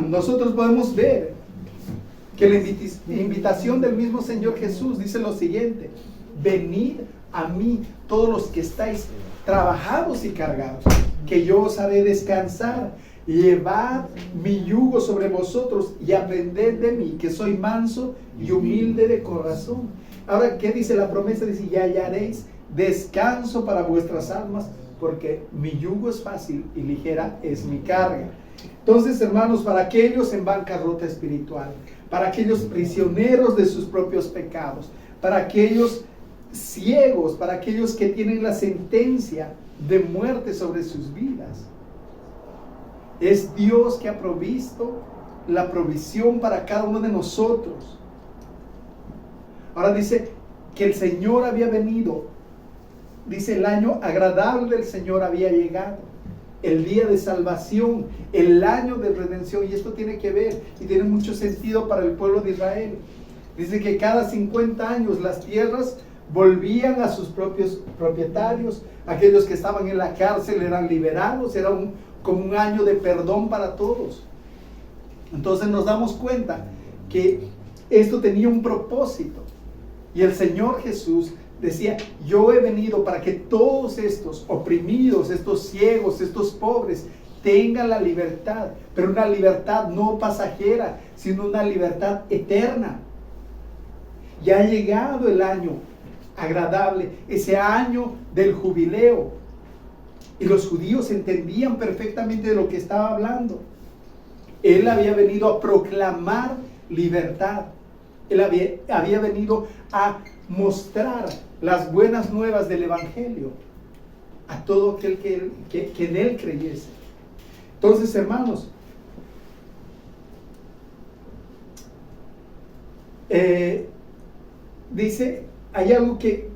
nosotros podemos ver que la invitación del mismo Señor Jesús dice lo siguiente: venid a mí todos los que estáis trabajados y cargados, que yo os haré descansar. Llevad mi yugo sobre vosotros y aprended de mí, que soy manso y humilde de corazón. Ahora, ¿qué dice la promesa? Dice, y hallaréis descanso para vuestras almas, porque mi yugo es fácil y ligera es mi carga. Entonces, hermanos, para aquellos en bancarrota espiritual, para aquellos prisioneros de sus propios pecados, para aquellos ciegos, para aquellos que tienen la sentencia de muerte sobre sus vidas, es Dios que ha provisto la provisión para cada uno de nosotros. Ahora dice que el Señor había venido dice, el año agradable del Señor había llegado. El día de salvación, el año de redención. Y esto tiene que ver y tiene mucho sentido para el pueblo de Israel. Dice que cada 50 años las tierras volvían a sus propios propietarios. Aquellos que estaban en la cárcel eran liberados. Era como un año de perdón para todos. Entonces nos damos cuenta que esto tenía un propósito. Y el Señor Jesús decía, yo he venido para que todos estos oprimidos, estos ciegos, estos pobres, tengan la libertad, pero una libertad no pasajera, sino una libertad eterna. Ya ha llegado el año agradable, ese año del jubileo. Y los judíos entendían perfectamente de lo que estaba hablando. Él había venido a proclamar libertad. Él había venido a mostrar las buenas nuevas del Evangelio a todo aquel que en él creyese. Entonces, hermanos, dice, hay algo que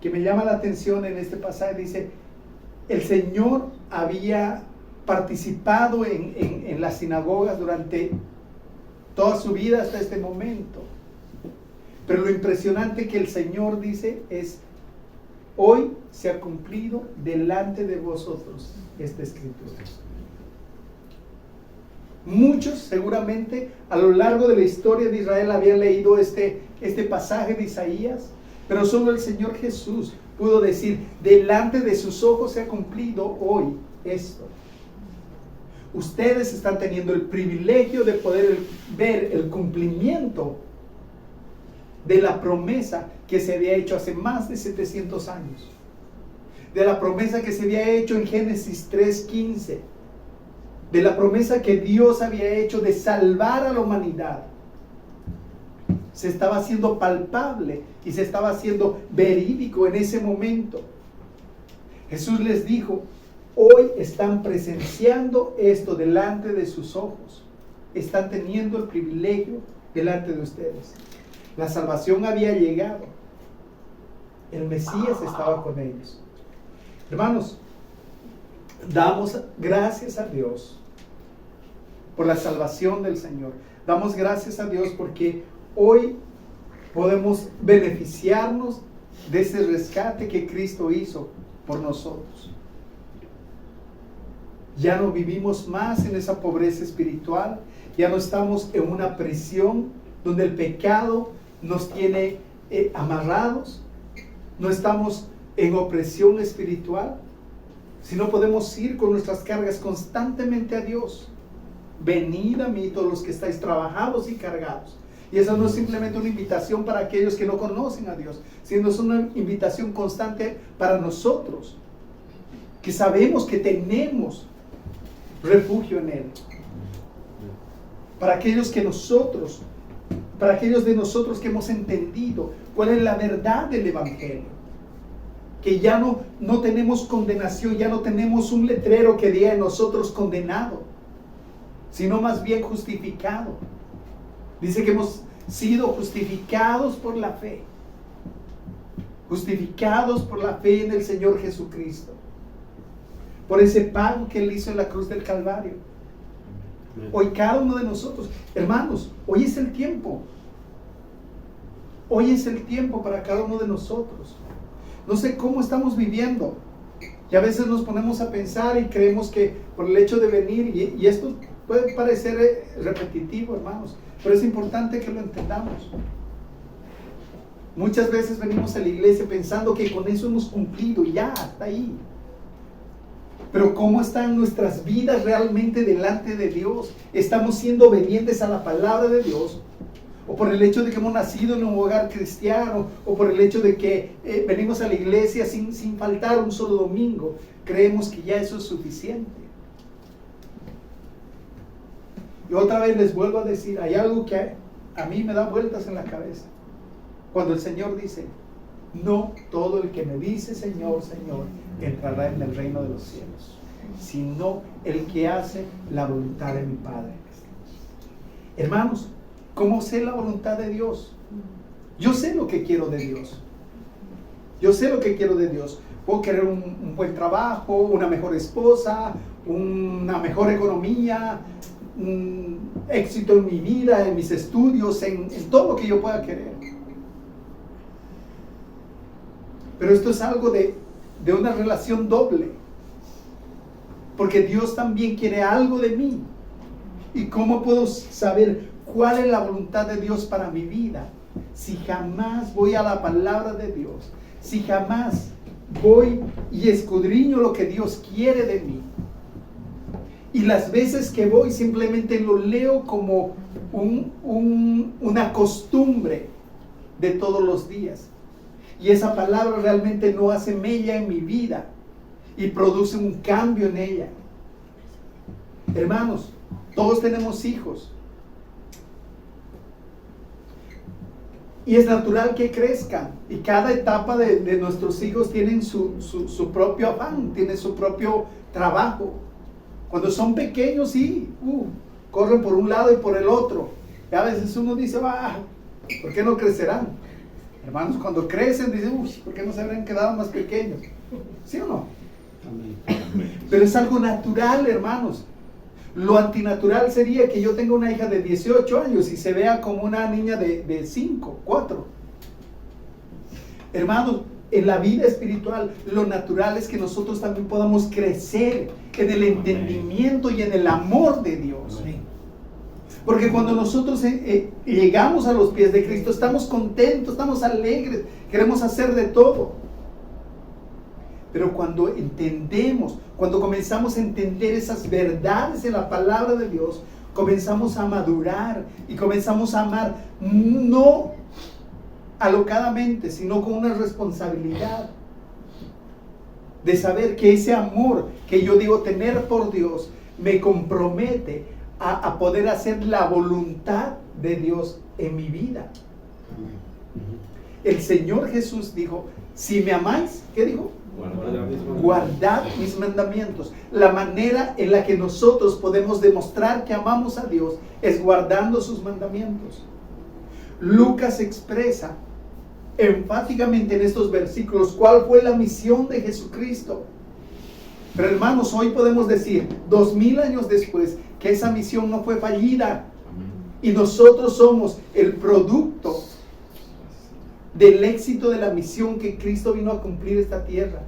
me llama la atención en este pasaje. Dice, el Señor había participado en las sinagogas durante toda su vida hasta este momento. Pero lo impresionante que el Señor dice es, hoy se ha cumplido delante de vosotros esta escritura. Muchos seguramente a lo largo de la historia de Israel habían leído este pasaje de Isaías, pero solo el Señor Jesús pudo decir, delante de sus ojos se ha cumplido hoy esto. Ustedes están teniendo el privilegio de poder ver el cumplimiento de la promesa que se había hecho hace más de 700 años. De la promesa que se había hecho en Génesis 3:15. De la promesa que Dios había hecho de salvar a la humanidad. Se estaba haciendo palpable y se estaba haciendo verídico en ese momento. Jesús les dijo, hoy están presenciando esto delante de sus ojos. Están teniendo el privilegio delante de ustedes. La salvación había llegado. El Mesías estaba con ellos. Hermanos, damos gracias a Dios por la salvación del Señor. Damos gracias a Dios porque hoy podemos beneficiarnos de ese rescate que Cristo hizo por nosotros. Ya no vivimos más en esa pobreza espiritual. Ya no estamos en una prisión donde el pecado nos tiene amarrados. No estamos en opresión espiritual, sino podemos ir con nuestras cargas constantemente a Dios. Venid a mí todos los que estáis trabajados y cargados. Y esa no es simplemente una invitación para aquellos que no conocen a Dios, sino es una invitación constante para nosotros, que sabemos que tenemos refugio en Él. Para aquellos de nosotros que hemos entendido cuál es la verdad del Evangelio, que ya no tenemos condenación, ya no tenemos un letrero que diga en nosotros condenado, sino más bien justificado. Dice que hemos sido justificados por la fe, justificados por la fe en el Señor Jesucristo, por ese pago que Él hizo en la cruz del Calvario. Hoy cada uno de nosotros, hermanos, hoy es el tiempo. Hoy es el tiempo para cada uno de nosotros. No sé cómo estamos viviendo. Y a veces nos ponemos a pensar y creemos que por el hecho de venir, y esto puede parecer repetitivo, hermanos, pero es importante que lo entendamos. Muchas veces venimos a la iglesia pensando que con eso hemos cumplido y ya, hasta ahí. Pero ¿cómo están nuestras vidas realmente delante de Dios? ¿Estamos siendo obedientes a la palabra de Dios? ¿O por el hecho de que hemos nacido en un hogar cristiano? ¿O por el hecho de que venimos a la iglesia sin faltar un solo domingo? Creemos que ya eso es suficiente. Y otra vez les vuelvo a decir, hay algo que a mí me da vueltas en la cabeza. Cuando el Señor dice, no todo el que me dice Señor, Señor, entrará en el reino de los cielos, sino el que hace la voluntad de mi Padre. Hermanos, ¿cómo sé la voluntad de Dios? Yo sé lo que quiero de Dios. Yo sé lo que quiero de Dios. Puedo querer un buen trabajo, una mejor esposa, una mejor economía, un éxito en mi vida, en mis estudios, en todo lo que yo pueda querer. Pero esto es algo de una relación doble. Porque Dios también quiere algo de mí. ¿Y cómo puedo saber cuál es la voluntad de Dios para mi vida? Si jamás voy a la palabra de Dios, si jamás voy y escudriño lo que Dios quiere de mí. Y las veces que voy simplemente lo leo como una costumbre de todos los días. Y esa palabra realmente no hace mella en mi vida y produce un cambio en ella. Hermanos, todos tenemos hijos. Y es natural que crezcan. Y cada etapa de nuestros hijos tienen su propio afán, tienen su propio trabajo. Cuando son pequeños, sí, corren por un lado y por el otro. Y a veces uno dice, ¿por qué no crecerán? Hermanos, cuando crecen, dicen, ¿por qué no se habrían quedado más pequeños? ¿Sí o no? Amén. Pero es algo natural, hermanos. Lo antinatural sería que yo tenga una hija de 18 años y se vea como una niña de 5, 4. Hermanos, en la vida espiritual, lo natural es que nosotros también podamos crecer en el entendimiento y en el amor de Dios. Porque cuando nosotros llegamos a los pies de Cristo, estamos contentos, estamos alegres, queremos hacer de todo. Pero cuando entendemos, cuando comenzamos a entender esas verdades en la palabra de Dios, comenzamos a madurar y comenzamos a amar no alocadamente, sino con una responsabilidad de saber que ese amor que yo digo tener por Dios me compromete a poder hacer la voluntad de Dios en mi vida. El Señor Jesús dijo, si me amáis, ¿qué dijo? Guardad mis mandamientos. La manera en la que nosotros podemos demostrar que amamos a Dios es guardando sus mandamientos. Lucas expresa enfáticamente en estos versículos cuál fue la misión de Jesucristo. Pero hermanos, hoy podemos decir, 2000 años después, que esa misión no fue fallida. Y nosotros somos el producto del éxito de la misión que Cristo vino a cumplir esta tierra.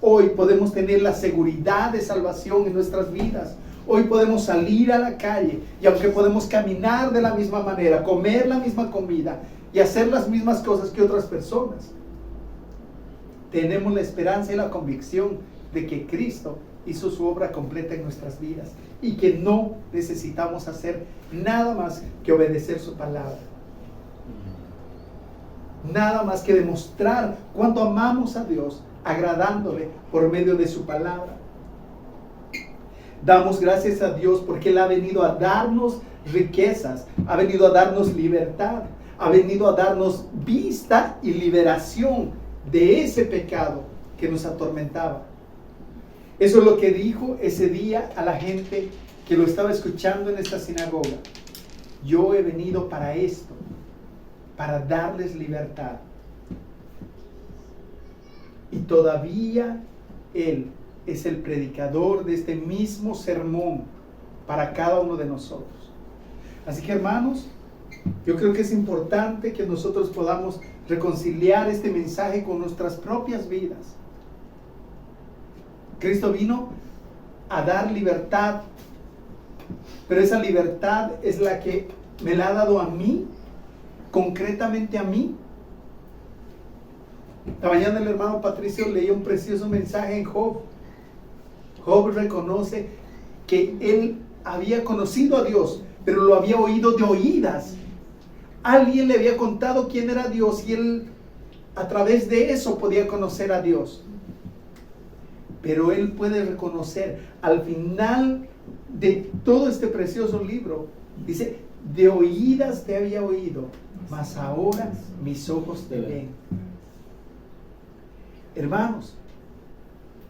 Hoy podemos tener la seguridad de salvación en nuestras vidas. Hoy podemos salir a la calle y aunque podemos caminar de la misma manera, comer la misma comida y hacer las mismas cosas que otras personas, tenemos la esperanza y la convicción de que Cristo hizo su obra completa en nuestras vidas y que no necesitamos hacer nada más que obedecer su palabra. Nada más que demostrar cuánto amamos a Dios, agradándole por medio de su palabra. Damos gracias a Dios porque Él ha venido a darnos riquezas, ha venido a darnos libertad, ha venido a darnos vista y liberación de ese pecado que nos atormentaba. Eso es lo que dijo ese día a la gente que lo estaba escuchando en esta sinagoga. Yo he venido para esto, para darles libertad. Y todavía Él es el predicador de este mismo sermón para cada uno de nosotros. Así que hermanos, yo creo que es importante que nosotros podamos reconciliar este mensaje con nuestras propias vidas. Cristo vino a dar libertad, pero esa libertad es la que me la ha dado a mí, concretamente a mí. Esta mañana el hermano Patricio leía un precioso mensaje en Job. Job reconoce que él había conocido a Dios, pero lo había oído de oídas. Alguien le había contado quién era Dios y él a través de eso podía conocer a Dios. Pero él puede reconocer al final de todo este precioso libro, dice, de oídas te había oído, mas ahora mis ojos te ven. Hermanos,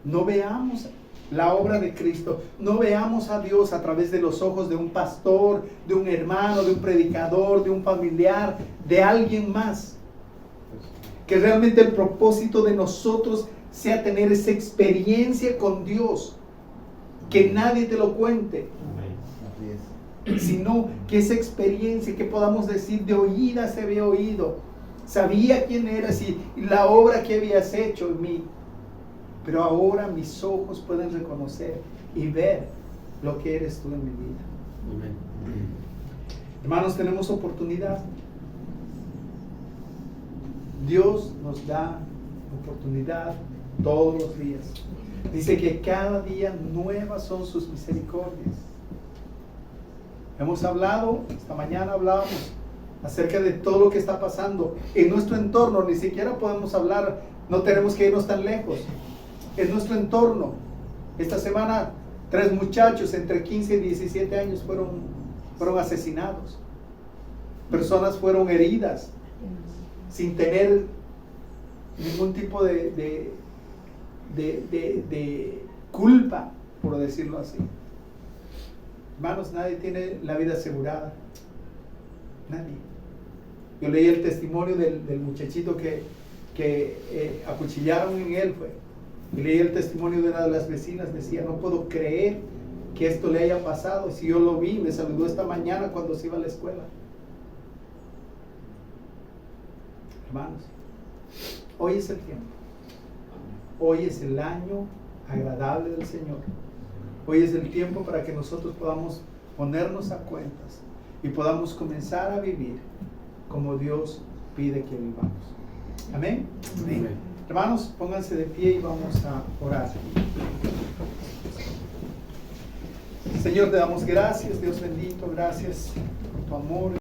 no veamos la obra de Cristo, no veamos a Dios a través de los ojos de un pastor, de un hermano, de un predicador, de un familiar, de alguien más. Que realmente el propósito de nosotros sea tener esa experiencia con Dios. Que nadie te lo cuente, sino que esa experiencia que podamos decir de oídas se había oído, sabía quién eras y la obra que habías hecho en mí, pero ahora mis ojos pueden reconocer y ver lo que eres tú en mi vida. Amén. Hermanos, tenemos oportunidad. Dios nos da oportunidad todos los días. Dice que cada día nuevas son sus misericordias. Hemos hablado, esta mañana hablábamos acerca de todo lo que está pasando en nuestro entorno. Ni siquiera podemos hablar, no tenemos que irnos tan lejos. En nuestro entorno, esta semana 3 muchachos entre 15 y 17 años fueron asesinados. Personas fueron heridas sin tener ningún tipo de culpa, por decirlo así. Hermanos, nadie tiene la vida asegurada. Nadie. Yo leí el testimonio del muchachito que acuchillaron en él, y leí el testimonio de una de las vecinas. Decía: no puedo creer que esto le haya pasado. Si yo lo vi, me saludó esta mañana cuando se iba a la escuela. Hermanos, hoy es el tiempo. Hoy es el año agradable del Señor. Hoy es el tiempo para que nosotros podamos ponernos a cuentas y podamos comenzar a vivir como Dios pide que vivamos. Amén. Amén. Hermanos, pónganse de pie y vamos a orar. Señor, te damos gracias, Dios bendito, gracias por tu amor.